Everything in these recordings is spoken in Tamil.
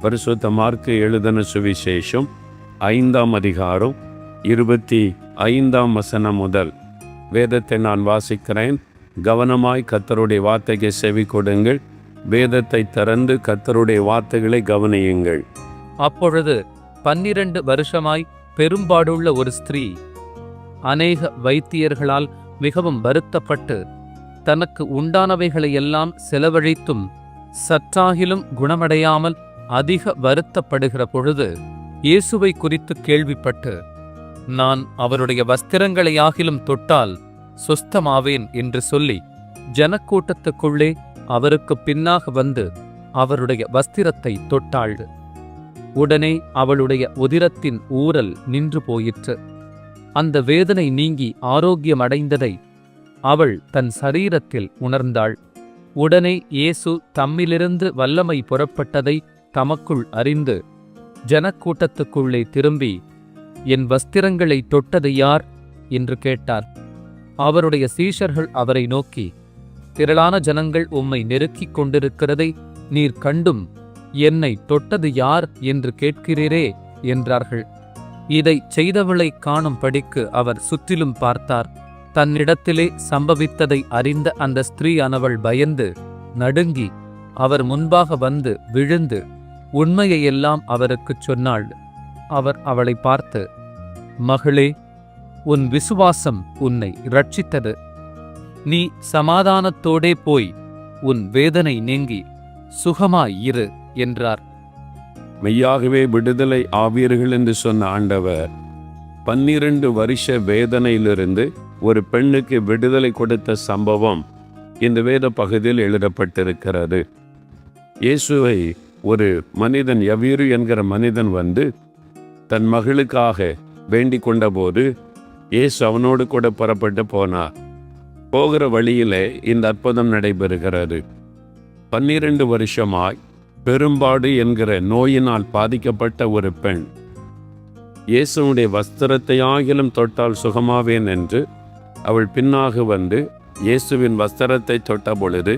பரிசுத்த மார்க்கு எழுதின சுவிசேஷம் 5ஆம் அதிகாரம் 25ஆம் வசனம் முதல் வேதத்தை நான் வாசிக்கிறேன். கவனமாய் கர்த்தருடைய வார்த்தைக்கு செவி கொடுங்கள். வேதத்தை திறந்து கர்த்தருடைய வார்த்தைகளை கவனியுங்கள். அப்பொழுது 12 வருஷமாய் பெரும்பாடுள்ள ஒரு ஸ்திரீ அநேக வைத்தியர்களால் மிகவும் வருத்தப்பட்டு தனக்கு உண்டானவைகளையெல்லாம் செலவழித்தும் சற்றாகிலும் குணமடையாமல் அதிக வருத்தப்படுகிற பொழுது இயேசுவை குறித்து கேள்விப்பட்டு, நான் அவருடைய வஸ்திரங்களையாகிலும் தொட்டால் சுஸ்தமாவேன் என்று சொல்லி ஜனக்கூட்டத்துக்குள்ளே அவருக்கு பின்னாக வந்து அவருடைய வஸ்திரத்தை தொட்டாள். உடனே அவளுடைய உதிரத்தின் ஊரல் நின்று போயிற்று. அந்த வேதனை நீங்கி ஆரோக்கியமடைந்ததை அவள் தன் சரீரத்தில் உணர்ந்தாள். உடனே இயேசு தம்மிலிருந்து வல்லமை புறப்பட்டதை தமக்குள் அறிந்து ஜனக்கூட்டத்துக்குள்ளே திரும்பி, என் வஸ்திரங்களை தொட்டது யார் என்று கேட்டார். அவருடைய சீஷர்கள் அவரை நோக்கி, திரளான ஜனங்கள் உம்மை நெருக்கிக் கொண்டிருக்கிறதை நீர் கண்டும் என்னை தொட்டது யார் என்று கேட்கிறீரே என்றார்கள். இதை செய்தவளை காணும்படிக்கு அவர் சுற்றிலும் பார்த்தார். தன்னிடத்திலே சம்பவித்ததை அறிந்த அந்த ஸ்திரீயானவள் பயந்து நடுங்கி அவர் முன்பாக வந்து விழுந்து உண்மையையெல்லாம் அவருக்குச் சொன்னாள். அவர் அவளை பார்த்து, மகளே, உன் விசுவாசம் உன்னை இரட்சித்தது. நீ சமாதானத்தோடே போய் உன் வேதனை நீங்கி சுகமாய் இரு என்றார். மெய்யாகவே விடுதலை ஆவீர்கள் என்று சொன்ன ஆண்டவர் 12 வருஷ வேதனையிலிருந்து ஒரு பெண்ணுக்கு விடுதலை கொடுத்த சம்பவம் இந்த வேத பகுதியில் எழுதப்பட்டிருக்கிறது. இயேசுவை ஒரு மனிதன், யவீரு என்கிற மனிதன் வந்து தன் மகளுக்காக வேண்டிக் கொண்டபோது இயேசு அவனோடு கூட புறப்பட்டு போனார். போகிற வழியிலே இந்த அற்புதம் நடைபெறுகிறது. 12 வருஷமாய் பெரும்பாடு என்கிற நோயினால் பாதிக்கப்பட்ட ஒரு பெண் இயேசுடைய வஸ்திரத்தை ஆகிலும் தொட்டால் சுகமாவேன் என்று அவள் பின்னாக வந்து இயேசுவின் வஸ்திரத்தை தொட்ட பொழுது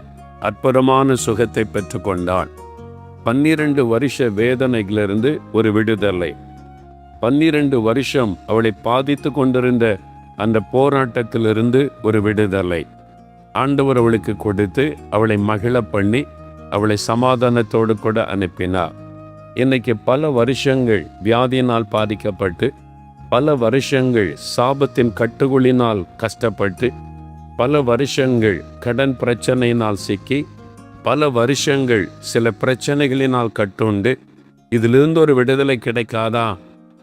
அற்புதமான சுகத்தை பெற்றுக்கொண்டாள். 12 வருஷ வேதனைகளிலிருந்து ஒரு விடுதலை. 12 வருஷம் அவளை பாதித்து கொண்டிருந்த அந்த போராட்டத்திலிருந்து ஒரு விடுதலை ஆண்டவர் அவளுக்கு கொடுத்து அவளை மகிழ பண்ணி அவளை சமாதானத்தோடு கூட அனுப்பினார். இன்னைக்கு பல வருஷங்கள் வியாதியினால் பாதிக்கப்பட்டு, பல வருஷங்கள் சாபத்தின் கட்டுகளினால் கஷ்டப்பட்டு, பல வருஷங்கள் கடன் பிரச்சனையினால் சிக்கி, பல வருஷங்கள் சில பிரச்சனைகளினால் கட்டுண்டு, இதிலிருந்து ஒரு விடுதலை கிடைக்காதா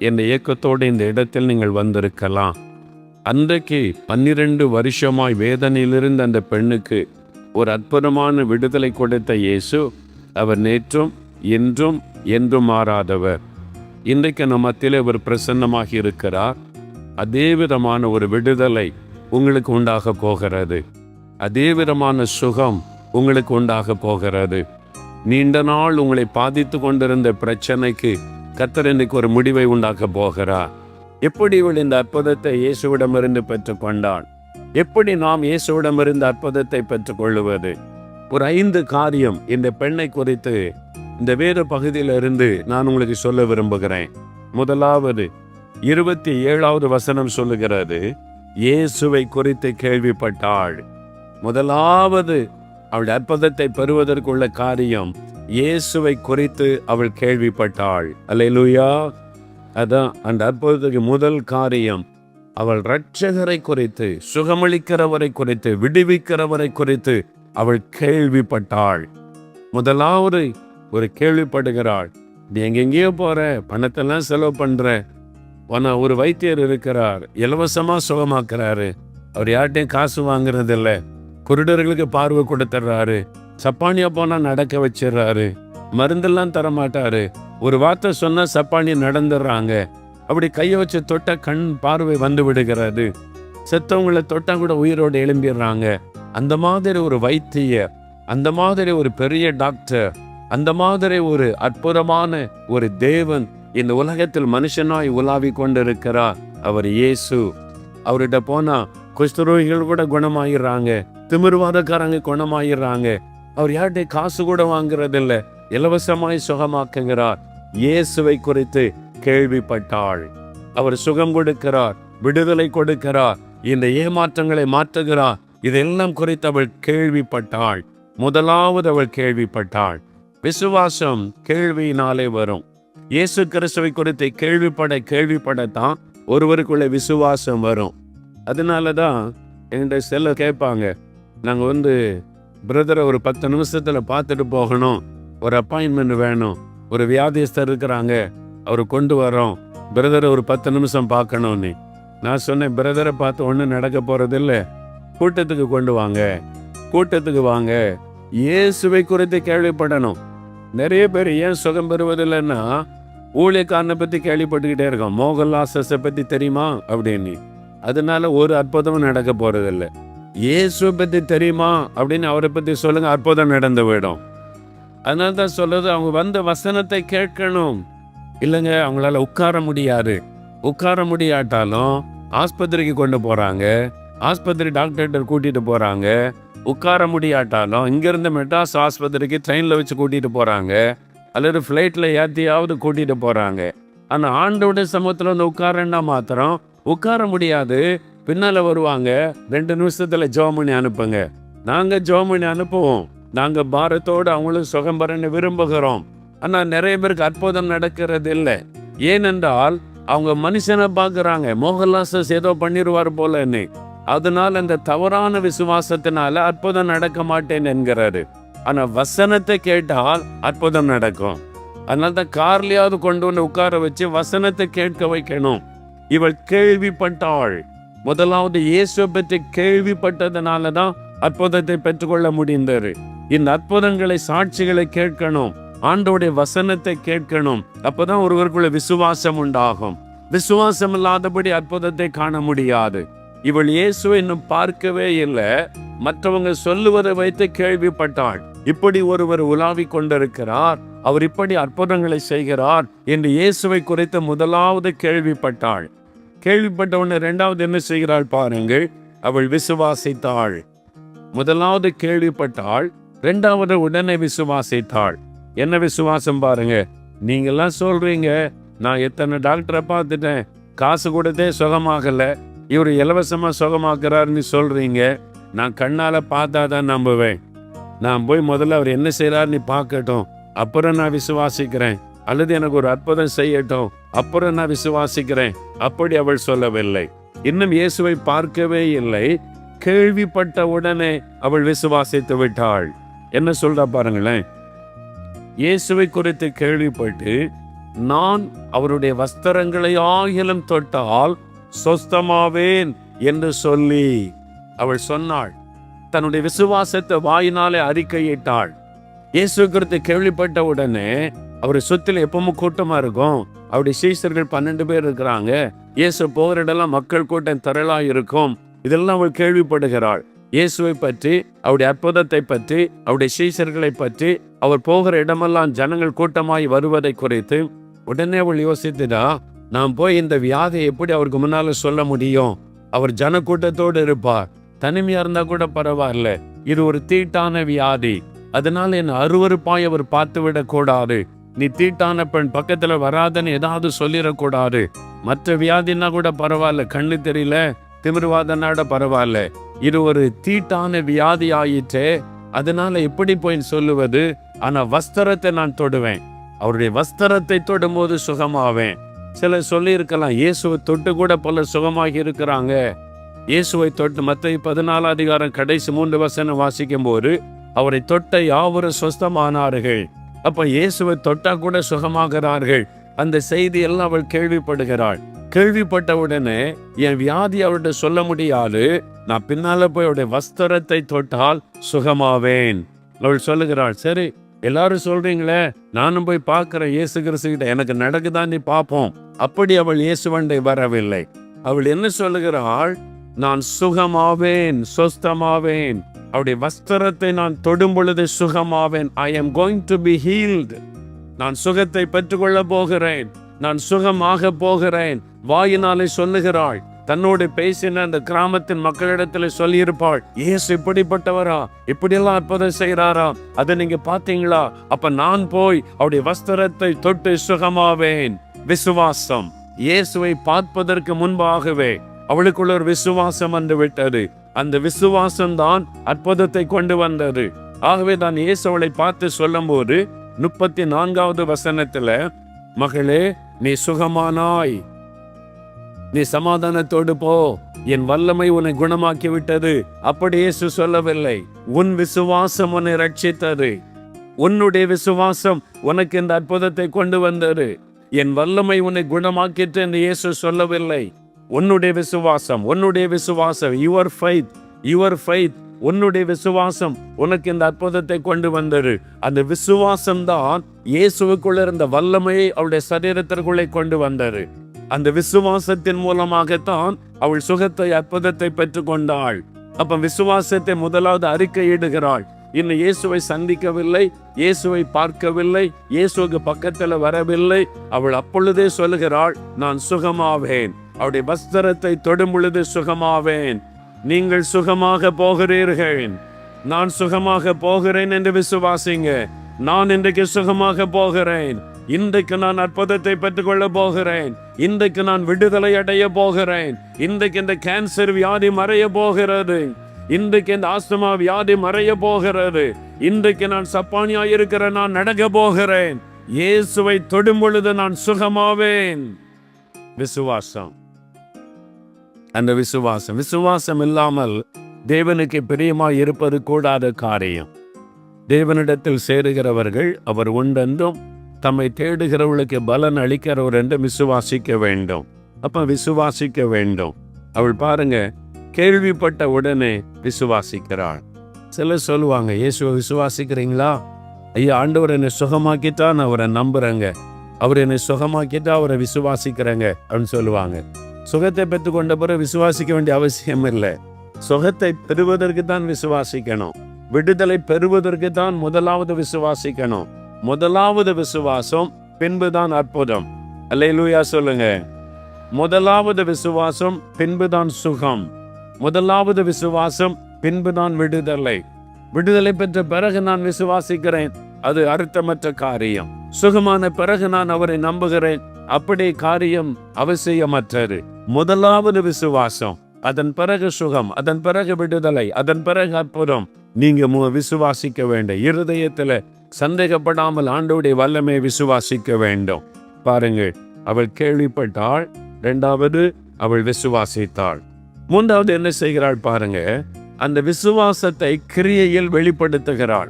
என்ற இயக்கத்தோடு இந்த இடத்தில் நீங்கள் வந்திருக்கலாம். அன்றைக்கு 12 வருஷமாய் வேதனையிலிருந்து அந்த பெண்ணுக்கு ஒரு அற்புதமான விடுதலை கொடுத்த இயேசு, அவர் நேற்றும் இன்றும் என்றும் மாறாதவர். இன்றைக்கு நம் மத்தியிலே அவர் பிரசன்னமாகி இருக்கிறார். அதே விதமான ஒரு விடுதலை உங்களுக்கு உண்டாக போகிறது. அதே விதமான சுகம் உங்களுக்கு உண்டாக போகிறது. நீண்ட நாள் உங்களை பாதித்து கொண்டிருந்த பிரச்சனைக்கு கர்த்தர் இன்றைக்கு ஒரு முடிவை உண்டாக்க போகிறார். எப்படி இவள் இந்த அற்புதத்தை இயேசுவிடமிருந்து பெற்றுக்கொண்டாள்? எப்படி நாம் இயேசுவிடமிருந்து அற்புதத்தை பெற்றுக்கொள்ளுவது? ஒரு 5 காரியம் இந்த பெண்ணை குறித்து இந்த வேத பகுதியிலிருந்து நான் உங்களுக்கு சொல்ல விரும்புகிறேன். முதலாவது 27வது வசனம் சொல்லுகிறது, இயேசுவை குறித்து கேள்விப்பட்டாள். முதலாவது அவள் அற்புதத்தை பெறுவதற்குள்ள காரியம், இயேசுவை குறித்து அவள் கேள்விப்பட்டாள். அல்லேலூயா! அதான் அந்த அற்புதத்துக்கு முதல் காரியம். அவள் இரட்சகரை குறித்து, சுகமளிக்கிறவரை குறித்து, விடுவிக்கிறவரை குறித்து அவள் கேள்விப்பட்டாள். முதலாவது ஒரு கேள்விப்படுகிறாள். நீ எங்கெங்கேயோ போற, பணத்தெல்லாம் செலவு பண்ற, ஆனால் ஒரு வைத்தியர் இருக்கிறார், இலவசமா சுகமாக்குறாரு. அவர் யார்கிட்டையும் காசு வாங்குறது இல்லை. குருடர்களுக்கு பார்வை கொடுத்துட்றாரு. சப்பானியா போனா நடக்க வச்சிடுறாரு. மருந்தெல்லாம் தரமாட்டாரு. ஒரு வார்த்தை சொன்னா சப்பானி நடந்துடுறாங்க. அப்படி கையை வச்சு தொட்ட கண் பார்வை வந்து விடுகிறது. செத்தவங்களை தொட்டா கூட உயிரோடு எழும்பிடுறாங்க. அந்த மாதிரி ஒரு வைத்தியர், அந்த மாதிரி ஒரு பெரிய டாக்டர், அந்த மாதிரி ஒரு அற்புதமான ஒரு தேவன் இந்த உலகத்தில் மனுஷனாய் உலாவி கொண்டிருக்கிறார். அவர் இயேசு. அவர்கிட்ட போனா குஷ்டரோகிகள் கூட குணமாயிடுறாங்க, திமிர்வாதக்காரங்க குணமாயிடுறாங்க. அவர் யார்கிட்ட காசு கூட வாங்குறதில்ல. இலவசமாய் சுகமாக்குகிறார். இயேசுவை குறித்து கேள்விப்பட்டாள். அவர் சுகம் கொடுக்கிறார், விடுதலை கொடுக்கிறார், இந்த ஏமாற்றங்களை மாற்றுகிறார். இதெல்லாம் குறித்து அவள் கேள்விப்பட்டாள். முதலாவது அவள் கேள்விப்பட்டாள். விசுவாசம் கேள்வியினாலே வரும். இயேசு கிறிஸ்துவை குறித்து கேள்விப்படத்தான் ஒருவருக்குள்ள விசுவாசம் வரும். அதனாலதான் என்கிட்ட செல்ல கேட்பாங்க, நாங்கள் பிரதரை ஒரு 10 நிமிஷத்துல பார்த்துட்டு போகணும், ஒரு அப்பாயின்மெண்ட் வேணும், ஒரு வியாதிஸ்தர் இருக்கிறாங்க, அவரை கொண்டு வரோம், பிரதரை ஒரு 10 நிமிஷம் பார்க்கணும்னு. நான் சொன்னேன், பிரதரை பார்த்து ஒன்றும் நடக்க போறதில்ல, கூட்டத்துக்கு கொண்டு வாங்க, கூட்டத்துக்கு வாங்க. இயேசுவை குறித்து கேள்விப்படணும். நிறைய பேர் ஏன் சுகம் பெறுவதில்லைன்னா, ஊழியக்காரனை பற்றி கேள்விப்பட்டுக்கிட்டே இருக்கோம். மோகன்லாஸை பற்றி தெரியுமா அப்படின்னு, அதனால ஒரு அற்புதமும் நடக்க போறதில்லை. இயேசுவை பற்றி தெரியுமா அப்படின்னு அவரை பற்றி சொல்லுங்க, அற்புதம் நடந்து போயிடும். அதனால தான் சொல்றது, அவங்க வந்த வசனத்தை கேட்கணும். இல்லைங்க, அவங்களால உட்கார முடியாது. உட்கார முடியாட்டாலும் ஆஸ்பத்திரிக்கு கொண்டு போறாங்க, ஆஸ்பத்திரி டாக்டர்கிட்ட கூட்டிட்டு போறாங்க. உட்கார முடியாட்டாலும் இங்கிருந்து மெட்ராஸ் ஆஸ்பத்திரிக்கு ட்ரெயினில் வச்சு கூட்டிட்டு போறாங்க, அல்லது ஃப்ளைட்டில் ஏற்றியாவது கூட்டிட்டு போறாங்க. ஆனால் ஆண்டோட சமூகத்தில் வந்து உட்காரன்னா மாத்திரம் உட்கார முடியாது. பின்னால் வருவாங்க, 2 நிமிஷத்துல ஜெபம் பண்ணி அனுப்புங்க. நாங்கள் ஜெபம் பண்ணி அனுப்புவோம். நாங்கள் பாரத்தோடு அவங்களும் சுகம் பெறன்னு விரும்புகிறோம். ஆனால் நிறைய பேருக்கு அற்புதம் நடக்கிறது இல்லை. ஏனென்றால் அவங்க மனுஷனை பார்க்குறாங்க, மோகன்லாஸ் ஏதோ பண்ணிடுவார் போலன்னு. அதனால அந்த தவறான விசுவாசத்தினால அற்புதம் நடக்க மாட்டேன் என்கிறாரு. ஆனா வசனத்தை கேட்டால் அற்புதம் நடக்கும். அதனால தான் கார்லயாவது கொண்டு வந்து உட்கார வச்சு வசனத்தை கேட்க வைக்கணும். இவள் கேள்விப்பட்டாள். முதலாவது இயேசுவை பற்றி கேள்விப்பட்டதுனால தான் அற்புதத்தை பெற்றுக்கொள்ள முடிந்தது. இந்த அற்புதங்களை, சாட்சிகளை கேட்கணும், ஆண்டோடைய வசனத்தை கேட்கணும். அப்பதான் ஒருவருக்குள்ள விசுவாசம் உண்டாகும். விசுவாசம் இல்லாதபடி அற்புதத்தை காண முடியாது. இவள் இயேசுவை இன்னும் பார்க்கவே இல்லை, மற்றவங்க சொல்லுவதை வைத்து கேள்விப்பட்டாள். இப்படி ஒருவர் உலாவி கொண்டிருக்கிறார், அவர் இப்படி அற்புதங்களை செய்கிறார் என்று இயேசுவை குறித்து முதலாவது கேள்விப்பட்டாள். கேள்விப்பட்ட உடனே 2வது என்ன செய்கிறாள் பாருங்கள், அவள் விசுவாசித்தாள். முதலாவது கேள்விப்பட்டாள், 2வது உடனே விசுவாசித்தாள். என்ன விசுவாசம் பாருங்க. நீங்கெல்லாம் சொல்றீங்க, நான் எத்தனை டாக்டரை பார்த்துட்டேன், காசு கொடுத்தே சுகமாகல, இவர் இலவசமா சுகமாக்குறாருன்னு சொல்றீங்க. நான் கண்ணால பார்த்தாதான் நம்புவேன். நான் போய் முதல்ல அவர் என்ன செய்யறாருன்னு பார்க்கட்டும், அப்புறம் நான் விசுவாசிக்கிறேன். அல்லது எனக்கு ஒரு அற்புதம் செய்யட்டும், அப்புறம் நான் விசுவாசிக்கிறேன். அப்படி அவள் சொல்லவில்லை. இன்னும் இயேசுவை பார்க்கவே இல்லை. கேள்விப்பட்ட உடனே அவள் விசுவாசித்து விட்டாள். என்ன சொல்றா பாருங்களேன். இயேசுவை குறித்து கேள்விப்பட்டு, நான் அவருடைய வஸ்திரங்களை ஆகிலும் தொட்டால் சொஸ்தமாவேன் என்று சொல்லி அவள் சொன்னாள். தன்னுடைய விசுவாசத்தை வாயினாலே அறிக்கையிட்டாள். இயேசு குறித்து கேள்விப்பட்ட உடனே அவரை சுற்றில எப்பவும் கூட்டமா இருக்கும். அவருடைய சீஷர்கள் 12 பேர் இருக்கிறாங்க. இயேசு போகிற இடம்லாம் மக்கள் கூட்டம் திரளா இருக்கும். இதெல்லாம் அவள் கேள்விப்படுகிறாள். இயேசுவை பற்றி, அவருடைய அற்புதத்தை பற்றி, அவருடைய சீஷர்களை பற்றி, அவர் போகிற இடமெல்லாம் ஜனங்கள் கூட்டமாய் வருவதை குறித்து உடனே அவள் யோசித்துடா, நான் போய் இந்த வியாதியை எப்படி அவருக்கு முன்னால சொல்ல முடியும்? அவர் ஜன கூட்டத்தோடு இருப்பார், தனிமையா இருந்தா கூட பரவாயில்ல, இது ஒரு தீட்டான வியாதி, அதனால என் அருவருப்பாய் அவர் பார்த்து விடக்கூடாது. நீ தீட்டான பெண், பக்கத்துல வராதன்னு ஏதாவது சொல்லிடக்கூடாது. மற்ற வியாதின்னா கூட பரவாயில்ல, கண்ணு தெரியல, திமிர்வாதனாட பரவாயில்ல, இது ஒரு தீட்டான வியாதி ஆயிற்றே, அதனால எப்படி போய் சொல்லுவது? ஆனா வஸ்திரத்தை நான் தொடுவேன், அவருடைய வஸ்திரத்தை தொடும் போது சுகமாவேன். சிலர் சொல்லி இருக்கலாம், இயேசுவை தொட்டு கூட பல சுகமாகி இருக்கிறாங்க. இயேசுவை தொட்டு மத்தேயு 14 அதிகாரம் கடைசி 3 வசனம் வாசிக்கும் போது, அவரை தொட்ட யாவரும் சுஸ்தமானார்கள். அப்ப இயேசுவை தொட்டா கூட சுகமாகிறார்கள். அந்த செய்தி எல்லாம் அவள் கேள்விப்படுகிறாள். கேள்விப்பட்ட உடனே என் வியாதி அவர்கிட்ட சொல்ல முடியாது, நான் பின்னால போய் அவருடைய வஸ்திரத்தை தொட்டால் சுகமாவேன் அவள் சொல்லுகிறாள். சரி, எல்லாரும் சொல்றீங்களே, நானும் போய் பார்க்கிறேன் இயேசு கிறிஸ்துகிட்ட, எனக்கு நடக்குதான் நீ பார்ப்போம். அப்படி அவள் இயேசுவண்டை வரவில்லை. அவள் என்ன சொல்லுகிறாள்? நான் சுகமாவேன், சொஸ்தமாவேன், அவருடைய வஸ்திரத்தை நான் தொடும் பொழுது சுகமாவேன். I am going to be healed. நான் சுகத்தை பெற்றுக்கொள்ள போகிறேன், நான் சுகமாக போகிறேன். வாயினாலே சொல்லுகிறாள், தன்னோடு பேசின அந்த கிராமத்தின் மக்களிடத்துல சொல்லியிருப்பாள், இயேசு இப்படிப்பட்டவரா, இப்படியெல்லாம் அற்புதம் செய்யறாரா, அதை நீங்க பாத்தீங்களா? அப்ப நான் போய் அவருடைய வஸ்திரத்தை தொட்டு சுகமாவேன். விசுவாசம். இயேசுவை பார்ப்பதற்கு முன்பாகவே அவளுக்குள்ள ஒரு விசுவாசம் வந்து விட்டது. அந்த விசுவாசம் தான் அற்புதத்தை கொண்டு வந்தது. ஆகவே தான் இயேசு அவளை பார்த்து சொல்லும் போது 34வது வசனத்துல, மகளே நீ சுகமானாய், நீ சமாதானத்தோடு போ, என் வல்லமை உன்னை குணமாக்கி விட்டது. அப்படி இயேசு சொல்லவில்லை. உன் விசுவாசம் உன்னை ரட்சித்தது. உன்னுடைய விசுவாசம் உனக்கு இந்த அற்புதத்தை கொண்டு வந்தது. என் வல்லமை உன்னை குணமாக்கிட்டு என்று இயேசு சொல்லவில்லை. உன்னுடைய விசுவாசம், உன்னுடைய விசுவாசம், யுவர் ஃபெய்த், உன்னுடைய விசுவாசம் உனக்கு இந்த அற்புதத்தை கொண்டு வந்தது. அந்த விசுவாசம் தான் இயேசுவுக்குள்ள இருந்த வல்லமையை அவளுடைய சரீரத்திற்குள்ளே கொண்டு வந்தது. அந்த விசுவாசத்தின் மூலமாகத்தான் அவள் சுகத்தை, அற்புதத்தை பெற்றுக் கொண்டாள். அப்ப விசுவாசத்தை முதலாவது அறிக்கையிடுகிறாள். இன்னும் இயேசுவை சந்திக்கவில்லை, இயேசுவை பார்க்கவில்லை, இயேசுக்கு பக்கத்துல வரவில்லை. அவள் அப்பொழுதே சொல்லுகிறாள், நான் சுகமாவேன். அவருடைய வஸ்திரத்தை தொடும் பொழுது சுகமாவேன். நீங்கள் சுகமாக போகிறீர்கள், நான் சுகமாக போகிறேன் என்று விசுவாசிங்க. நான் இன்றைக்கு சுகமாக போகிறேன். இன்றைக்கு நான் அற்புதத்தை பெற்றுக்கொள்ள போகிறேன். இன்றைக்கு நான் விடுதலை அடைய போகிறேன். இன்றைக்கு இந்த கேன்சர் வியாதி மறைய போகிறது. இன்றைக்கு இந்த ஆஸ்துமா வியாதி மறைய போகிறது. இன்றைக்கு நான் சப்பானியாயிருக்கிற நான் நடக்க போகிறேன். இயேசுவை தொடும் பொழுது நான் சுகமாவேன். விசுவாசம். அந்த விசுவாசம் இல்லாமல் தேவனுக்கு பிரியமாய் இருப்பது கூடாத காரியம். தேவனிடத்தில் சேருகிறவர்கள் அவர் உண்டென்றும் தம்மை தேடுகிறவர்களுக்கு பலன் அளிக்கிறவர் என்று விசுவாசிக்க வேண்டும். அப்ப விசுவாசிக்க வேண்டும். அவள் பாருங்க, கேள்விப்பட்ட உடனே விசுவாசிக்கிறாள். சிலர் சொல்லுவாங்க, இயேசுவை விசுவாசிக்கிறீங்களா? ஐயா, ஆண்டவர் என்னை சுகமாக்கிட்டா நான் அவரை நம்புறேங்க, அவர் என்னை சுகமாக்கிட்டா அவரை விசுவாசிக்கிறேங்க அப்படின்னு சொல்லுவாங்க. சுகத்தை பெற்றுக்கொண்ட பிறகு விசுவாசிக்க வேண்டிய அவசியம் இல்லை. சுகத்தை பெறுவதற்கு தான் விசுவாசிக்கணும். விடுதலை பெறுவதற்கு தான் முதலாவது விசுவாசிக்கணும். முதலாவது விசுவாசம், பின்புதான் அற்புதம். அல்லேலூயா சொல்லுங்க. முதலாவது விசுவாசம், பின்புதான் சுகம். முதலாவது விசுவாசம், பின்புதான் விடுதலை. விடுதலை பெற்ற பிறகு நான் விசுவாசிக்கிறேன், அது அர்த்தமற்ற காரியம். சுகமான பிறகு நான் அவரை நம்புகிறேன், அப்படி காரியம் அவசியமற்றது. முதலாவது விசுவாசம், அதன் பிறகு சுகம், அதன் பிறகு விடுதலை, அதன் பிறகு அற்புதம். நீங்க விசுவாசிக்க வேண்டும். இருதயத்துல சந்தேகப்படாமல் ஆண்டவருடைய வல்லமை விசுவாசிக்க வேண்டும். பாருங்கள், அவள் கேள்விப்பட்டாள். இரண்டாவது, அவள் விசுவாசித்தாள். மூன்றாவது என்ன செய்கிறாள் பாருங்க, அந்த விசுவாசத்தை கிரியையில் வெளிப்படுத்துகிறாள்.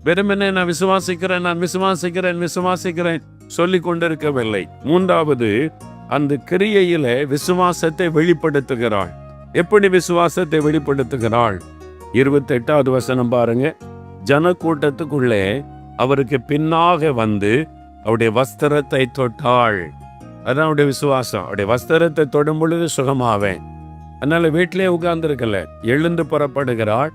வெறுமனே நான் விசுவாசிக்கிறேன் சொல்லி கொண்டிருக்கவில்லை. மூன்றாவது, அந்த கிரியையில விசுவாசத்தை வெளிப்படுத்துகிறாள். எப்படி விசுவாசத்தை வெளிப்படுத்துகிறாள்? 28வது வசனம் பாருங்க. ஜனக்கூட்டத்துக்குள்ளே அவருக்கு பின்னாக வந்து அவருடைய வஸ்திரத்தை தொட்டாள். அதான் அவருடைய விசுவாசம். அவருடைய வஸ்திரத்தை தொடும் பொழுது சுகமாவேன். அதனால வீட்டிலே உட்கார்ந்துருக்கல, எழுந்து புறப்படுகிறாள்.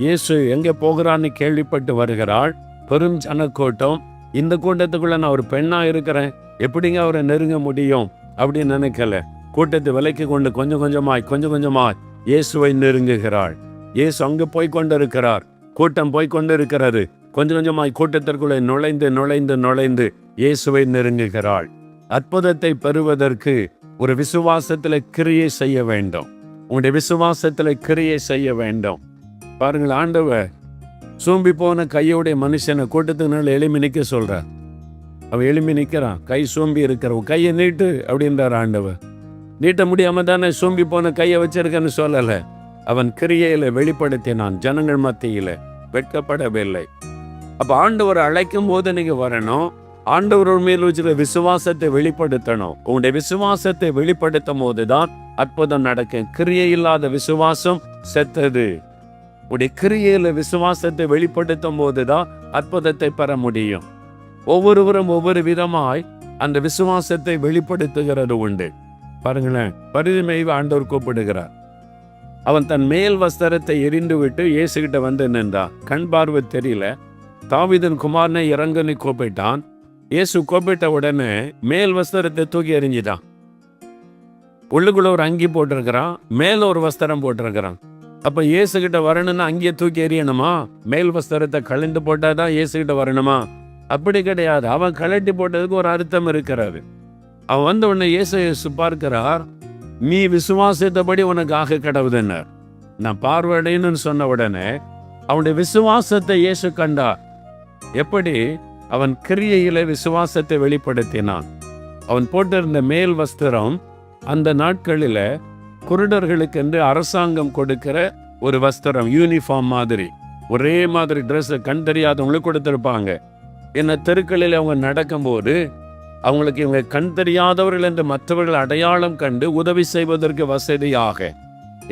இயேசு எங்கே போகிறான்னு கேள்விப்பட்டு வருகிறாள். பெரும் ஜனக்கூட்டம். இந்த கூட்டத்துக்குள்ள நான் ஒரு பெண்ணா இருக்கிறேன், எப்படிங்க அவரை நெருங்க முடியும் அப்படின்னு நினைக்கல. கூட்டத்தை விலைக்கு கொண்டு கொஞ்சம் கொஞ்சமாய் இயேசுவை நெருங்குகிறாள். இயேசு அங்கு போய்கொண்டிருக்கிறார், கூட்டம் போய்கொண்டிருக்கிறது. கொஞ்சம் கொஞ்சமாய் கூட்டத்திற்குள்ளே நுழைந்து இயேசுவை நெருங்குகிறாள். அற்புதத்தை பெறுவதற்கு ஒரு விசுவாசத்தில் கிரியை செய்ய வேண்டும். உங்களுடைய விசுவாசத்தில் கிரியை செய்ய வேண்டும். பாருங்கள், ஆண்டவர் சூம்பி போன கையோடைய மனுஷனை கூட்டத்தினால எழுப்பி நிற்க சொல்றார். அவன் எழுப்பி நிற்கிறான், கை சூம்பி இருக்கிறவன் கையை நீட்டு அப்படின்றார் ஆண்டவர். நீட்ட முடியாம தானே சூம்பி போன கையை வச்சிருக்கன்னு சொல்லல. அவன் கிரியையில வெளிப்படுத்தினான், ஜனங்கள் மத்தியில வெட்கப்படவில்லை. அப்ப ஆண்டவர் அழைக்கும் போது நீங்க வரணும். ஆண்டவர் மேல் வச்சுக்கிற விசுவாசத்தை வெளிப்படுத்தணும். உங்களுடைய விசுவாசத்தை வெளிப்படுத்தும் போதுதான் அற்புதம் நடக்கும். கிரியை இல்லாத விசுவாசம் செத்தது. உடைய கிரியையில விசுவாசத்தை வெளிப்படுத்தும் போதுதான் அற்புதத்தை பெற முடியும். ஒவ்வொருவரும் ஒவ்வொரு விதமாய் அந்த விசுவாசத்தை வெளிப்படுத்துகிறது உண்டு. பாருங்களேன், பரிதிமையை ஆண்டவர் கூப்பிடுகிறார். அவன் தன் மேல் வஸ்திரத்தை எரிந்து விட்டு இயேசு கிட்ட வந்து நின்றான். கண் பார்வை தெரியல. தாவீதின் குமாரனை இறங்குன்னு கூப்பிட்டான். இயேசு கூப்பிட்ட உடனே மேல் வஸ்திரத்தை தூக்கி எறிஞ்சிட்டான். உள்ளுக்குள்ள ஒரு அங்கி போட்டிருக்கிறான், மேல ஒரு வஸ்திரம் போட்டிருக்கிறான். அப்ப இயேசுகிட்ட வரணும்னா அங்கேயே தூக்கி எறியணுமா? மேல் வஸ்திரத்தை கழிந்து போட்டாதான் இயேசுகிட்ட வரணுமா? அப்படி கிடையாது. அவன் கழட்டி போட்டதுக்கு ஒரு அர்த்தம் இருக்கிறாரு. அவன் வந்த உடனே இயேசு பார்க்கிறார், நீ விசுவாசத்தபடி உனக்கு ஆக கடவுதுன்னார். நான் பார்வையடையணும்னு சொன்ன உடனே அவனுடைய விசுவாசத்தை இயேசு கண்டார். எப்படி? அவன் கிரியையில விசுவாசத்தை வெளிப்படுத்தினான். அவன் போட்டிருந்த மேல் வஸ்திரம் அந்த நாட்களில குருடர்களுக்கு என்று அரசாங்கம் கொடுக்கிற ஒரு வஸ்திரம், யூனிஃபார்ம் மாதிரி, ஒரே மாதிரி ட்ரெஸ் கண் தெரியாதவங்களுக்கு கொடுத்திருப்பாங்க. என்ன தெருக்களில் அவங்க நடக்கும்போது அவங்களுக்கு இவங்க கண் தெரியாதவர்கள் என்று மற்றவர்கள் அடையாளம் கண்டு உதவி செய்வதற்கு வசதியாக.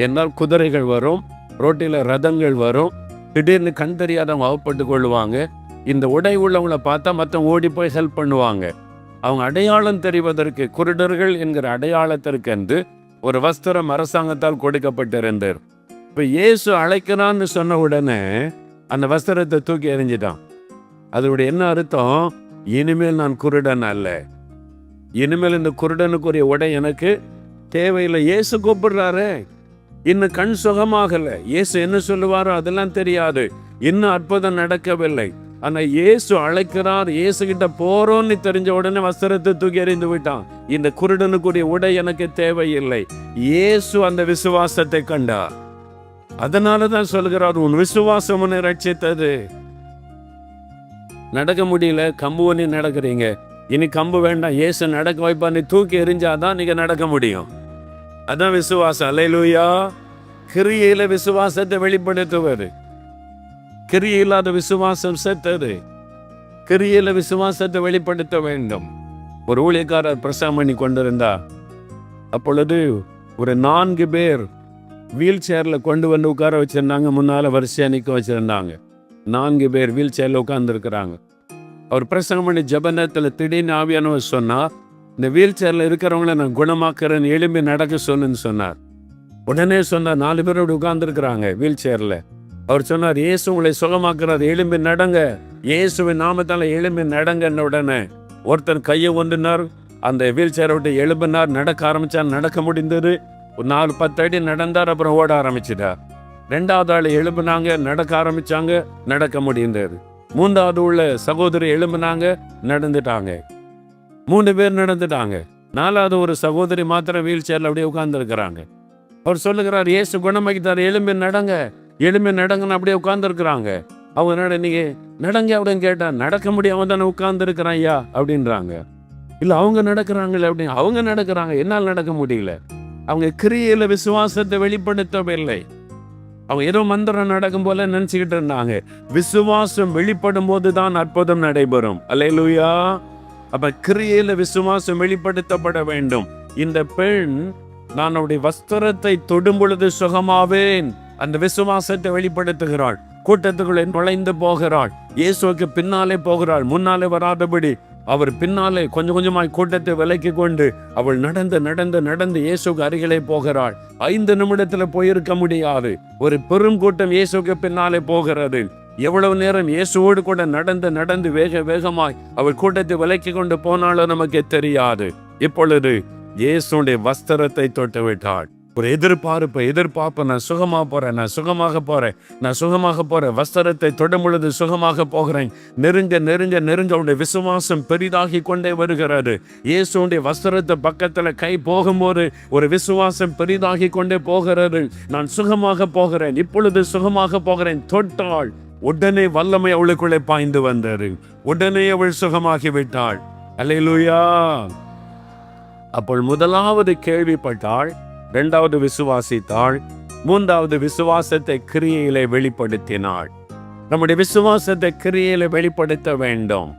என்னால் குதிரைகள் வரும், ரோட்டில் ரதங்கள் வரும், திடீர்னு கண் தெரியாதவங்க அவப்பட்டு கொள்ளுவாங்க. இந்த உடை உள்ளவங்களை பார்த்தா மற்றவங்க ஓடி போய் ஹெல்ப் பண்ணுவாங்க. அவங்க அடையாளம் தெரிவதற்கு, குருடர்கள் என்கிற அடையாளத்திற்கு என்று ஒரு வஸ்திரம் அரசாங்கத்தால் கொடுக்கப்பட்டிருந்தார். இப்போ இயேசு அழைக்கிறான்னு சொன்ன உடனே அந்த வஸ்திரத்தை தூக்கி எறிஞ்சிட்டான். அதோடைய என்ன அர்த்தம்? இனிமேல் நான் குருடன் அல்ல, இனிமேல் இந்த குருடனுக்குரிய உடை எனக்கு தேவையில்லை. இயேசு கூப்பிடுறாரு, இன்னும் கண் சுகமாகல. இயேசு என்ன சொல்லுவாரோ அதெல்லாம் தெரியாது, இன்னும் அற்புதம் நடக்கவில்லை. ஆனா இயேசு அழைக்கிறார். இயேசு கிட்ட போறோம்னு தெரிஞ்ச உடனே வஸ்திரத்தை தூக்கி எறிந்து விட்டான். இந்த குருடனுக்குரிய உடை எனக்கு தேவையில்லை. இயேசு அந்த விசுவாசத்தை கண்டார். அதனாலதான் சொல்கிறார், உன் விசுவாசம் உன்னை ரட்சித்தது. நடக்க முடியல, கம்பு ஒண்ணி நடக்கிறீங்க, இனி கம்பு வேண்டாம், இயேசு நடக்க வைப்பா, நீ தூக்கி எறிஞ்சாதான் நீங்க நடக்க முடியும். அதான் விசுவாசம். அல்லேலூயா. கிரியையில விசுவாசத்தை வெளிப்படுத்துவது. கிரியை இல்லாத விசுவாசம் செத்தது. கிரியையில விசுவாசத்தை வெளிப்படுத்த வேண்டும். ஒரு ஊழியக்காரர் பிரசங்கம் பண்ணி கொண்டிருந்தா, அப்பொழுது ஒரு 4 பேர் வீல் சேர்ல கொண்டு வந்து உட்கார வச்சிருந்தாங்க. முன்னால வரிசையா நிக்க வச்சிருந்தாங்க. 4 பேர் வீல் சேர்ல உட்கார்ந்து இருக்கிறாங்க. அவர் பிரசங்கம் பண்ணி ஜபநேரத்தில் திடீர்னு ஆவியானவர் சொன்னார், இந்த வீல் சேர்ல இருக்கிறவங்கள நான் குணமாக்குறேன், எழும்பி நடக்க சொல்லுன்னு சொன்னார். உடனே சொன்னார், 4 பேர் அப்படி உட்கார்ந்து இருக்கிறாங்க வீல் சேர்ல. அவர் சொன்னார், இயேசு உங்களை சுகமாக்குறார், எழும்பி நடங்க, இயேசுவின் நாமத்தால எழும்பி நடங்கன்னு. உடனே ஒருத்தர் கையை ஒன்றினார், அந்த வீல் சேரை விட்டு எழும்பினார், நடக்க ஆரம்பிச்சார். நடக்க முடிந்தது. ஒரு 4-10 அடி நடந்தார், அப்புறம் ஓட ஆரம்பிச்சிட்டார். 2வது ஆள் எழும்பினாங்க, நடக்க ஆரம்பிச்சாங்க, நடக்க முடிந்தது. 3வது உள்ள சகோதரி எழும்பினாங்க, நடந்துட்டாங்க. 3 பேர் நடந்துட்டாங்க. 4வது ஒரு சகோதரி மாத்திரம் வீல் சேர்ல அப்படியே உட்கார்ந்து இருக்கிறாங்க. அவர் சொல்லுகிறார், இயேசு குணமாக்கிட்டார், எழும்பி நடங்க, எழும்பி நடங்கன்னு அப்படியே உட்கார்ந்து இருக்கிறாங்க. அவங்க நீங்க நடங்க அப்படின்னு கேட்டா, நடக்க முடியாம தானே உட்கார்ந்து இருக்கிறான் ஐயா அப்படின்றாங்க. இல்ல அவங்க நடக்கிறாங்களே அப்படின்னு. அவங்க நடக்கிறாங்க, என்னால் நடக்க முடியல. அவங்க கிரியையில விசுவாசத்தை வெளிப்படுத்தவில்லை. அவங்க ஏதோ மந்திரம் நடக்கும் போல நினைச்சுக்கிட்டு இருந்தாங்க. விசுவாசம் வெளிப்படும் போதுதான் அற்புதம் நடைபெறும். அல்லேலூயா. அப்ப கிரியையில விசுவாசம் வெளிப்படுத்தப்பட வேண்டும். இந்த பெண், நான் அவருடைய வஸ்திரத்தை தொடும் பொழுது சுகமாவேன், அந்த விசுவாசத்தை வெளிப்படுத்துகிறாள். கூட்டத்துக்குள்ளே நுழைந்து போகிறாள். இயேசுவுக்கு பின்னாலே போகிறாள், முன்னாலே வராதபடி. அவர் பின்னாலே கொஞ்சம் கொஞ்சமாய் கூட்டத்தை விலக்கி கொண்டு அவள் நடந்து நடந்து நடந்து இயேசுக்கு அருகிலே போகிறாள். 5 நிமிடத்துல போயிருக்க முடியாது. ஒரு பெரும் கூட்டம் இயேசுக்கு பின்னாலே போகிறது. எவ்வளவு நேரம் இயேசுவோடு கூட நடந்து நடந்து வேக வேகமாய் அவள் கூட்டத்தை விலக்கி கொண்டு போனாலும் நமக்கு தெரியாது. இப்பொழுது இயேசுடைய வஸ்திரத்தை தொட்டு விட்டாள். ஒரு எதிர்பார்ப்பு, நான் சுகமா போறேன், நான் சுகமாக போறேன், நான் சுகமாக போறேன், வஸ்திரத்தை தொடும் பொழுது சுகமாக போகிறேன். நெருங்க நெருங்க நெருங்க அவனுடைய விசுவாசம் பெரிதாகி கொண்டே வருகிறது. இயேசுடைய வஸ்திரத்தை பக்கத்துல கை போகும்போது ஒரு விசுவாசம் பெரிதாகி கொண்டே போகிறது. நான் சுகமாக போகிறேன், இப்பொழுது சுகமாக போகிறேன். தொட்டாள், உடனே வல்லமை அவளுக்குள்ளே பாய்ந்து வந்தது. உடனே அவள் சுகமாகி விட்டாள். அல்லேலூயா. அப்போ முதலாவது கேள்விப்பட்டாள், 2வது விசுவாசித்தாள், 3வது விசுவாசத்தை கிரியையிலே வெளிப்படுத்தினாள். நம்முடைய விசுவாசத்தை கிரியையிலே வெளிப்படுத்த வேண்டும்.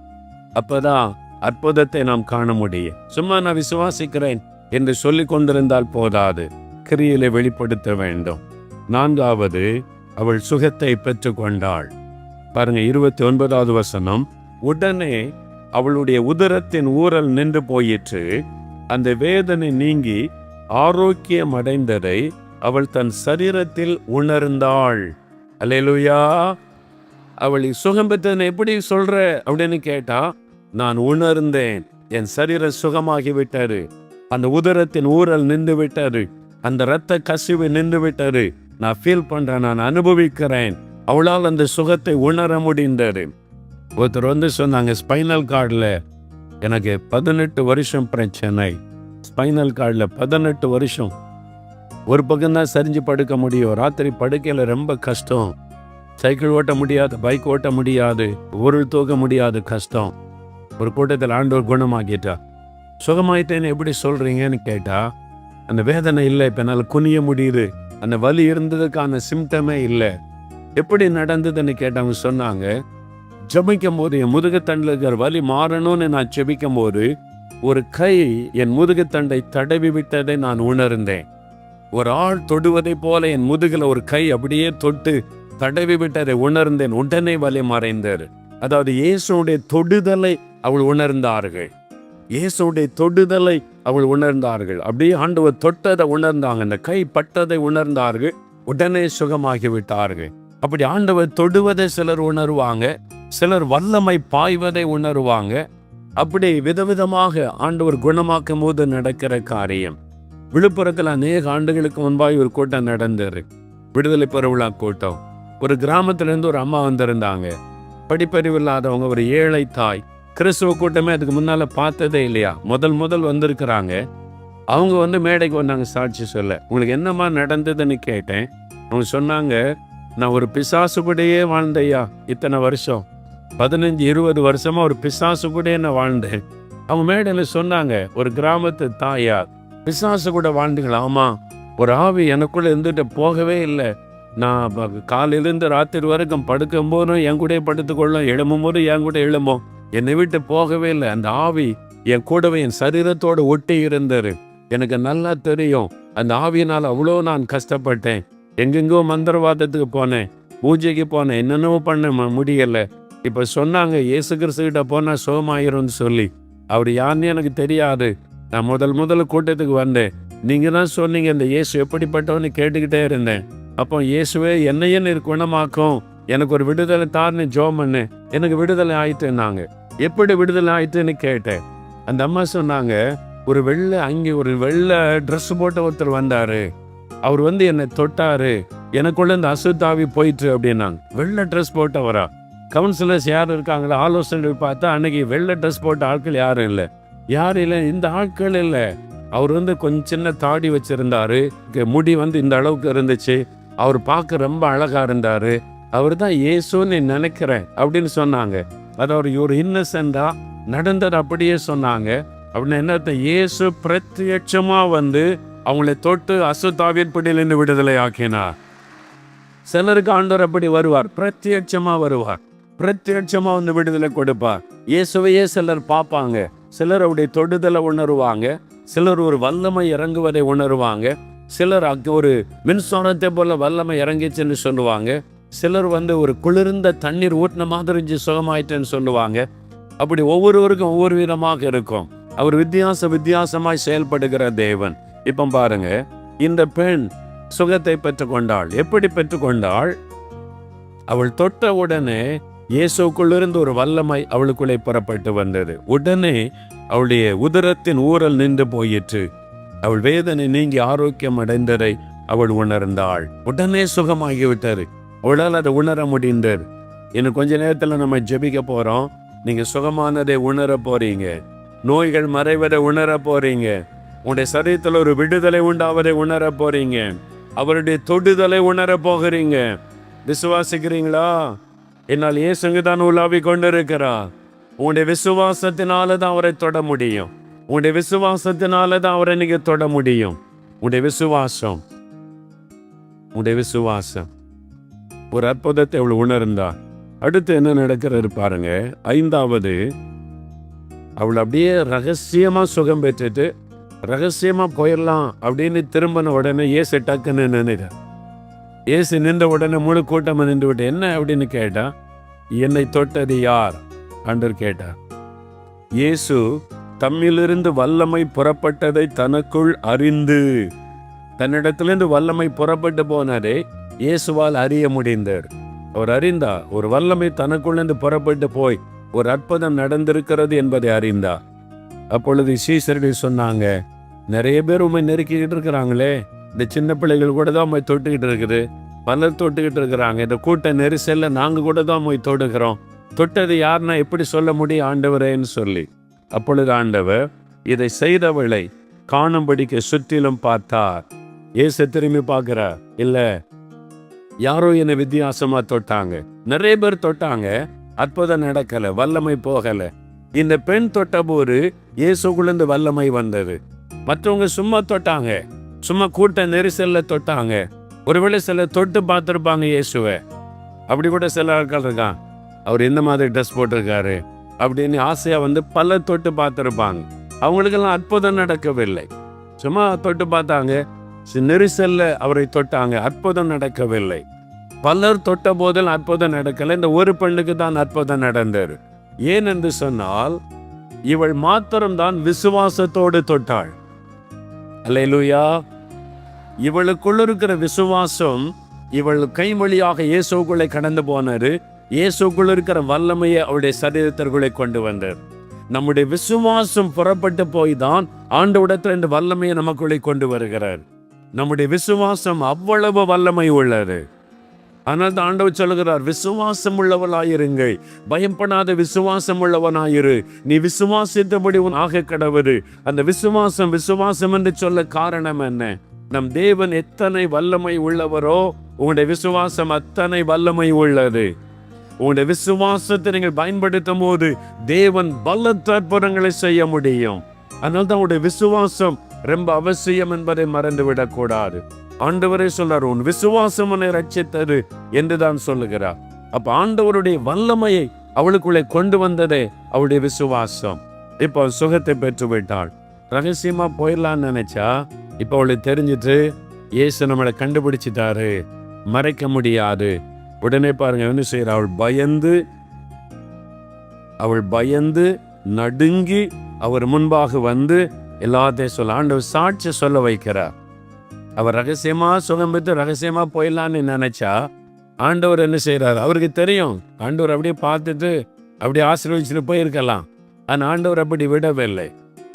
அப்பதான் அற்புதத்தை நாம் காண முடியும். சும்மா நான் விசுவாசிக்கிறேன் என்று சொல்லிக் கொண்டிருந்தால் போதாது, கிரியையிலே வெளிப்படுத்த வேண்டும். 4வது, அவள் சுகத்தை பெற்றுக் கொண்டாள். பாருங்க 29வது வசனம். உடனே அவளுடைய உதரத்தின் ஊரல் நின்று போயிற்று, அந்த வேதனை நீங்கி ஆரோக்கியம் அடைந்ததை அவள் தன் சரீரத்தில் உணர்ந்தாள். அல்லேலூயா. அவள் சுகம் பெற்றதை எப்படி சொல்ற அப்படின்னு கேட்டா, நான் உணர்ந்தேன், என் சரீரம் சுகமாகி விட்டது. அந்த உதரத்தின் ஊறல் நின்று விட்டது, அந்த இரத்த கசிவு நின்று விட்டது. நான் ஃபீல் பண்றேன், நான் அனுபவிக்கிறேன். அவளால் அந்த சுகத்தை உணர முடிந்தது. ஒருத்தர் வந்து சொன்னாங்க, ஸ்பைனல் கார்டில் எனக்கு 18 வருஷம் பிரச்சனை. ஸ்பைனல் கார்டில் 18 வருஷம். ஒரு பக்கம்தான் சரிஞ்சு படுக்க முடியும். ராத்திரி படுக்கையில் ரொம்ப கஷ்டம். சைக்கிள் ஓட்ட முடியாது, பைக் ஓட்ட முடியாது, பொருள் தூக்க முடியாது, கஷ்டம். ஒரு கூட்டத்தில் ஆண்டவர் குணமாக்கிட்டா. சுகமாயிட்டேன்னு எப்படி சொல்கிறீங்கன்னு கேட்டா, அந்த வேதனை இல்லை, இப்போ என்னால் குனிய முடியுது, அந்த வலி இருந்ததுக்கான சிம்டமே இல்லை. எப்படி நடந்ததுன்னு கேட்டவங்க சொன்னாங்க, ஜெபிக்கும் போது என் முதுகுத்தண்டில் இருக்கிற வலி மாறணும்னு நான் ஜெபிக்கும் போது ஒரு கை என் முதுகுத்தண்டை தடவி விட்டதை நான் உணர்ந்தேன். ஒரு ஆள் தொடுவதை போல என் முதுகில் ஒரு கை அப்படியே தொட்டு தடவி விட்டதை உணர்ந்தேன். உடனே வலி மறைந்தார். அதாவது இயேசுடைய தொடுதலை அவள் உணர்ந்தார்கள். இயேசுடைய தொடுதலை அவள் உணர்ந்தார்கள். அப்படியே ஆண்டவர் தொட்டதை உணர்ந்தாங்க, அந்த கை பட்டதை உணர்ந்தார்கள், உடனே சுகமாகி விட்டார்கள். அப்படி ஆண்டவர் தொடுவதை சிலர் உணர்வாங்க, சிலர் வல்லமை பாய்வதை உணர்வாங்க. அப்படி விதவிதமாக ஆண்டவர் குணமாக்கும் போது நடக்கிற காரியம். விழுப்புரத்தில் அநேக ஆண்டுகளுக்கு முன்பாக ஒரு கூட்டம் நடந்தது, விடுதலை பெருவிழா கூட்டம். ஒரு கிராமத்திலேருந்து ஒரு அம்மா வந்திருந்தாங்க, படிப்பறிவு இல்லாதவங்க, ஒரு ஏழை தாய். கிறிஸ்துவ கூட்டமே அதுக்கு முன்னால் பார்த்ததே இல்லையா, முதல் வந்திருக்கிறாங்க. அவங்க வந்து மேடைக்கு வந்தாங்க சாட்சி சொல்ல. உங்களுக்கு என்னம்மா நடந்ததுன்னு கேட்டேன். அவங்க சொன்னாங்க, நான் ஒரு பிசாசுபடியே வாழ்ந்தையா, இத்தனை வருஷம் 15-20 வருஷமா ஒரு பிசாசுபடியே நான் வாழ்ந்தேன். அவங்க மேடையில் சொன்னாங்க, ஒரு கிராமத்து தாயா, பிசாசு கூட வாழ்ந்துங்களா? ஆமா, ஒரு ஆவி எனக்குள்ள இருந்துட்டு போகவே இல்லை. நான் காலையிலேருந்து ராத்திரி வரைக்கும் படுக்கும் போதும் என் கூட படுத்துக்கொள்ளும், எழும்பும் போது என் கூட எழும்போம், என்னை விட்டு போகவே இல்லை. அந்த ஆவி என் கூடவே என் சரீரத்தோடு ஒட்டி இருந்தாரு. எனக்கு நல்லா தெரியும், அந்த ஆவியினால் அவ்வளோ நான் கஷ்டப்பட்டேன். எங்கெங்கோ மந்திரவாதத்துக்கு போனேன், பூஜைக்கு போனேன், என்னென்னவோ பண்ண முடியலை. இப்போ சொன்னாங்க, இயேசு கிறிஸ்துக்கிட்ட போனால் சுகமாயிரும்னு சொல்லி. அவர் யாருன்னு எனக்கு தெரியாது. நான் முதல்ல கூட்டத்துக்கு வந்தேன், நீங்கள் தான் சொன்னீங்க இந்த இயேசு எப்படிப்பட்டவன்னு கேட்டுக்கிட்டே இருந்தேன். அப்போ இயேசுவே என்னையே குணமாக்கும், எனக்கு ஒரு விடுதலை தாருன்னு ஜெபம் பண்ணு, எனக்கு விடுதலை ஆயிட்டுன்னாங்க. எப்படி விடுதலை ஆயிட்டுன்னு கேட்டேன். அந்த அம்மா சொன்னாங்க, ஒரு வெள்ளை அங்கே ஒரு வெள்ளை ட்ரெஸ் போட்ட ஒருத்தர் வந்தார், அவர் வந்து என்னை தொட்டாரு, எனக்குள்ள இந்த அசுத்தாவி போயிட்டு அப்படின்னாங்க. வெள்ளை ட்ரெஸ் போட்டவரா? கவுன்சிலர்ஸ் யாரும் இருக்காங்களா, ஆலோசனை பார்த்தா அன்னைக்கு வெள்ளை ட்ரெஸ் போட்ட ஆட்கள் யாரும் இல்லை. யாரும் இல்லை, இந்த ஆட்கள் இல்லை. அவர் வந்து கொஞ்சம் சின்ன தாடி வச்சிருந்தாரு, முடி வந்து இந்த அளவுக்கு இருந்துச்சு, அவர் பார்க்க ரொம்ப அழகா இருந்தாரு, அவர் தான் இயேசுன்னு நினைக்கிறேன் அப்படின்னு சொன்னாங்க. அதாவது ஒரு இன்னசென்டா நடந்தது அப்படியே சொன்னாங்க. அப்படின்னு என்னத்த, இயேசு பிரத்யட்சமா வந்து அவங்களை தொட்டு அசுத்தாவின் பிடியிலிருந்து விடுதலை ஆக்கினார். சிலருக்கு ஆண்டவர் அப்படி வருவார், பிரத்யட்சமா வருவார், பிரத்யட்சமா வந்து விடுதலை கொடுப்பார். இயேசுவையே சிலர் பார்ப்பாங்க, சிலர் அவருடைய தொடுதலை உணருவாங்க, சிலர் ஒரு வல்லமை இறங்குவதை உணருவாங்க, சிலர் ஒரு மின்சாரத்தை போல வல்லமை இறங்கிச்சுன்னு சொல்லுவாங்க, சிலர் வந்து ஒரு குளிர்ந்த தண்ணீர் ஊட்டின மாதிரி சுகமாயிட்டேன்னு சொல்லுவாங்க. அப்படி ஒவ்வொருவருக்கும் ஒவ்வொரு விதமாக இருக்கும். அவர் வித்தியாசமாய் செயல்படுகிற தேவன். இப்போ பாருங்க, இந்த பெண் சுகத்தை பெற்றுக்கொண்டாள். எப்படி பெற்றுக்கொண்டாள்? அவள் தொட்ட உடனே இயேசுக்குள்ளிருந்து ஒரு வல்லமை அவளுக்குள்ளே புறப்பட்டு வந்தது. உடனே அவளுடைய உதரத்தின் ஊறல் நின்று போயிற்று. அவள் வேதனை நீங்கி ஆரோக்கியம் அடைந்ததை அவள் உணர்ந்தாள். உடனே சுகமாகிவிட்டாரு. அவளால் அதை உணர முடிந்தது. இன்னும் கொஞ்ச நேரத்தில் நம்ம ஜெபிக்க போறோம். நீங்க சுகமானதை உணர போறீங்க, நோய்கள் மறைவதை உணர போறீங்க, உங்களுடைய சரீரத்தில் ஒரு விடுதலை உண்டாவதை உணர போறீங்க, அவருடைய தொடுதலை உணர போகிறீங்க. விசுவாசிக்கிறீங்களா? என்னால் இயேசுங்க தான் உலாவி கொண்டிருக்கிறார். உங்களுடைய விசுவாசத்தினால தான் அவரை தொட முடியும். உங்களுடைய விசுவாசத்தினால தான் அவரை நீங்க தொட முடியும். உங்களுடைய விசுவாசம் ஒரு அற்புதத்தை அவள் உணர்ந்தார். அடுத்து என்ன நடக்கிறது பாருங்க. 5வது, அவள் அப்படியே ரகசியமா சுகம் பெற்றுட்டு ரகசியமா போயிடலாம் அப்படின்னு திரும்பின உடனே இயேசு டக்குன்னு நின்றுட்டார். இயேசு நின்ற உடனே முழு கூட்டம் நின்று விட்டு, என்ன அப்படின்னு கேட்டா, என்னை தொட்டது யார் ஆண்டவர் கேட்டார். இயேசு தம்மிலிருந்து வல்லமை புறப்பட்டதை தனக்குள் அறிந்து, தன்னிடத்திலிருந்து வல்லமை புறப்பட்டு போனதை இயேசுவால் அறிய முடிந்தார். அவர் அறிந்தார், ஒரு வல்லமை தனக்குள்ளிருந்து புறப்பட்டு போய் ஒரு அற்புதம் நடந்திருக்கிறது என்பதை அறிந்தார். அப்பொழுது சீசர்கள் சொன்னாங்க, நிறைய பேர் உண்மை நெருக்கிக்கிட்டு இருக்கிறாங்களே, இந்த சின்ன பிள்ளைகள் கூட தான் போய் தொட்டுக்கிட்டு இருக்குது, பலர் தொட்டுக்கிட்டு இருக்கிறாங்க. இந்த கூட்ட நெரிசல்ல நாங்க கூட தான் போய் தொடுக்கிறோம். தொட்டது யாருன்னா எப்படி சொல்ல முடியும் ஆண்டவரேன்னு சொல்லி. அப்பொழுது ஆண்டவர் இதை செய்தவளை காணும்படிக்கு சுற்றிலும் பார்த்தார். இயேசு திரும்பி பார்க்கிறார், இல்ல யாரோ என்னை வித்தியாசமா தொட்டாங்க. நிறைய பேர் தொட்டாங்க, அற்புதம் நடக்கல, வல்லமை போகல. இந்த பெண் தொட்ட போது இயேசுக்குள்ள வல்லமை வந்தது. மற்றவங்க சும்மா தொட்டாங்க, சும்மா கூட்ட நெரிசல்ல தொட்டாங்க. ஒருவேளை சில தொட்டு பார்த்துருப்பாங்க இயேசுவை. அப்படி கூட சில ஆட்கள் இருக்கான், அவர் எந்த மாதிரி ட்ரெஸ் போட்டிருக்காரு அப்படின்னு ஆசையா பல தொட்டு பார்த்துருப்பாங்க. அவங்களுக்கெல்லாம் அற்புதம் நடக்கவில்லை. சும்மா தொட்டு பார்த்தாங்க, நெரிசல்ல அவரை தொட்டாங்க, அற்புதம் நடக்கவில்லை. பலர் தொட்ட போதில் அற்புதம் நடக்கல. இந்த ஒரு பெண்ணுக்கு தான் அற்புதம் நடந்தது. ஏன் என்று சொன்னால், இவள் மாத்திரம்தான் விசுவாசத்தோடு தொட்டாள். அல்லேலூயா. இவளுக்குள்ள இருக்கிற விசுவாசம் இவள் கைமொழியாக இயேசுக்குள்ளே கடந்து போனாரு. இயேசுக்குள்ள இருக்கிற வல்லமையை அவளுடைய சரீரத்திற்குள்ளே கொண்டு வந்தார். நம்முடைய விசுவாசம் புறப்பட்டு போய் தான் ஆண்டவரிடத்தில் இந்த வல்லமையை நமக்குள்ளே கொண்டு வருகிறார். நம்முடைய விசுவாசம் அவ்வளவு வல்லமை உள்ளது. ஆனால் ஆண்டவர் சொல்லுகிறார், விசுவாசம் உள்ளவளாயிருங்கள், பயப்படாத விசுவாசம் உள்ளவனாயிரு, நீ விசுவாசித்தபடி உன் ஆக கடவுது. அந்த விசுவாசம் விசுவாசம் என்று சொல்ல காரணம் என்ன? நம் தேவன் எத்தனை வல்லமை உள்ளவரோ உங்களுடைய விசுவாசம் அத்தனை வல்லமை உள்ளது. உங்களுடைய விசுவாசத்தை நீங்கள் பயன்படுத்தும் போது தேவன் பலத்த அற்புதங்களை செய்ய முடியும். அதனால தான் உங்களுடைய விசுவாசம் ரொம்ப அவசியம் என்பதை மறந்துவிடக் கூடாது. ஆண்டவரே சொல்றார், உன் விசுவாசம் உன்னை ரட்சித்தது என்று தான் சொல்லுகிறார். அப்ப ஆண்டவருடைய வல்லமையை அவளுக்குள்ளே கொண்டு வந்ததே அவளுடைய விசுவாசம். இப்போ சுகத்தை பெற்று விட்டாள். ரகசியமா போயிடலான்னு நினைச்சா, இப்ப அவளுக்கு தெரிஞ்சிட்டு இயேசு நம்மளை கண்டுபிடிச்சிட்டாரு, மறைக்க முடியாது. உடனே பாருங்க என்ன செய்யற, அவள் பயந்து நடுங்கி அவர் முன்பாக எல்லாத்தையும் சொல்ல ஆண்டவர் சாட்சி சொல்ல வைக்கிறார். அவர் ரகசியமா சுகம் பெற்று ரகசியமா போயிடலான்னு நினைச்சா, ஆண்டவர் என்ன செய்யறாரு, அவருக்கு தெரியும். ஆண்டவர் அப்படியே பார்த்துட்டு அப்படியே ஆசீர்வதிச்சுட்டு போயிருக்கலாம். ஆனால் ஆண்டவர் அப்படி விடவில்லை.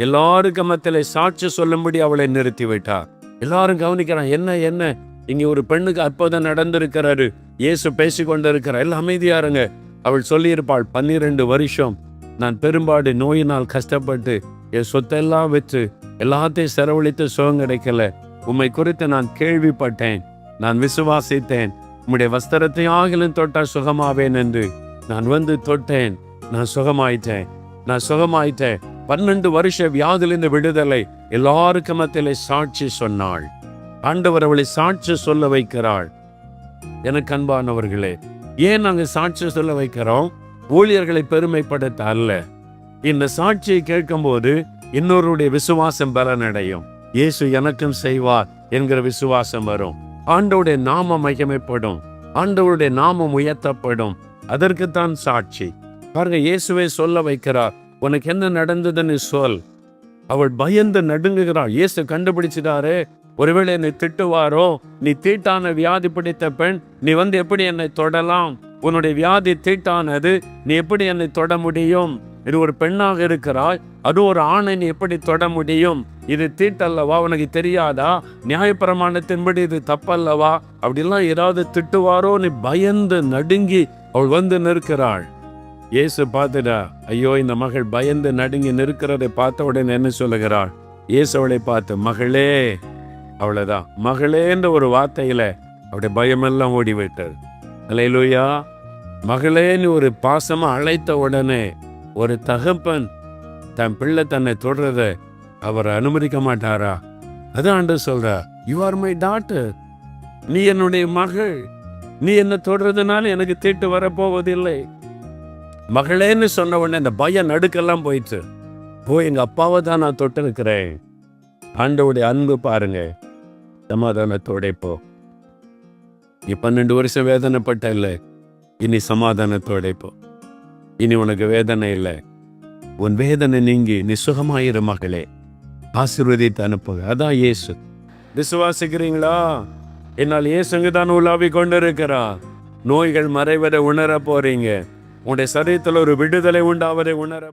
எல்லாருக்கும் மத்தியில சாட்சி சொல்லும்படி அவளை நிறுத்தி விட்டார். எல்லாரும் கவனிக்கிறான், என்ன இங்க ஒரு பெண்ணுக்கு அற்புதம் நடந்திருக்கிறாரு, இயேசு பேசி கொண்டிருக்கிறார், எல்லாம் அமைதியா இருங்க. அவள் சொல்லியிருப்பாள், 12 வருஷம் நான் பெரும்பாடு நோயினால் கஷ்டப்பட்டு என் சொத்தெல்லாம் விற்று எல்லாத்தையும் செலவழித்து சுகம் கிடைக்கல. உம்மை குறித்து நான் கேள்விப்பட்டேன், நான் விசுவாசித்தேன், உம்முடைய வஸ்திரத்தை ஆகிலும் தொட்டால் சுகமாவேன் என்று நான் தொட்டேன், நான் சுகமாயிட்டேன். 12 வருஷ வியாதிலிருந்து விடுதலை. எல்லாருக்கும் மத்தியிலே சாட்சி சொன்னாள். ஆண்டவர் அவளை சாட்சி சொல்ல வைக்கிறாள். எனக்கு அன்பானவர்களே, ஏன் நாங்கள் சாட்சி சொல்ல வைக்கிறோம்? ஊழியர்களை பெருமைப்படுத்த அல்ல. இந்த சாட்சியை கேட்கும் போது இன்னொருடைய விசுவாசம் பலனடையும். இயேசு எனக்கும் செய்வார் என்கிற விசுவாசம் வரும். ஆண்டவருடைய நாமம் மகிமைப்படும், ஆண்டவருடைய நாமம் உயர்த்தப்படும். அதற்குத்தான் சாட்சி. பாருங்க, இயேசுவை சொல்ல வைக்கிறார், உனக்கு என்ன நடந்ததுன்னு சொல். அவள் பயந்து நடுங்குகிறாள். இயேசு கண்டுபிடிச்சிட்டாரு, ஒருவேளை என்னை திட்டுவாரோ, நீ தீட்டான வியாதி பிடித்த பெண், நீ எப்படி என்னை தொடலாம்? உன்னுடைய வியாதி தீட்டானது, நீ எப்படி என்னை தொட முடியும்? இது ஒரு பெண்ணாக இருக்கிறாய், அது ஒரு ஆணை நீ எப்படி தொட முடியும்? இது தீட்டல்லவா, உனக்கு தெரியாதா? நியாயப்பிரமாணத்தின்படி இது தப்பல்லவா? அப்படிலாம் ஏதாவது திட்டுவாரோ நீ பயந்து நடுங்கி அவள் நிற்கிறாள். இயேசு பார்த்துடா, ஐயோ இந்த மகள் பயந்து நடுங்கி நிற்கிறதை பார்த்த உடனே என்ன சொல்லுகிறாள்? இயேசு அவளை பார்த்து, மகளே, அவ்வளவுதான், மகளேன்ற ஒரு வார்த்தையில அவருடைய பயமெல்லாம் ஓடிவிட்டது. அல்லேலூயா. மகளேன்னு ஒரு பாசமா அழைத்த உடனே ஒரு தகப்பன் தன் பிள்ளை தன்னை தொடர்றத அவர் அனுமதிக்க மாட்டாரா? அதான் ஆண்டவர் சொல்றா, யூ ஆர் மை டாட்டர், நீ என்னுடைய மகள், நீ என்ன தொடர்றதுனால எனக்கு தீட்டு வரப்போவதில்லை. மகளேன்னு சொன்ன உடனே அந்த பய நடுக்கெல்லாம் போயிட்டு, எங்க அப்பாவை தான் நான் தொட்டு இருக்கிறேன். ஆண்டவருடைய அன்பு பாருங்க. சமாதானத்தோட போ. நீ 12 வருஷம் வேதனைப்பட்ட இல்லை, இனி சமாதானத்தோட போ. இனி உனக்கு வேதனை இல்லை, உன் வேதனை நீங்கி நீ சுகமாயிரு மகளே, ஆசீர்வதித்து அனுப்புக. அதான் இயேசு. விசுவாசிக்கிறீங்களா? என்னால் இயேசுங்க தான் உலாவி கொண்டிருக்கிறா. நோய்கள் மறைவதை உணர போறீங்க. உன்னுடைய சரீரத்தில் ஒரு விடுதலை உண்டாவதை உணர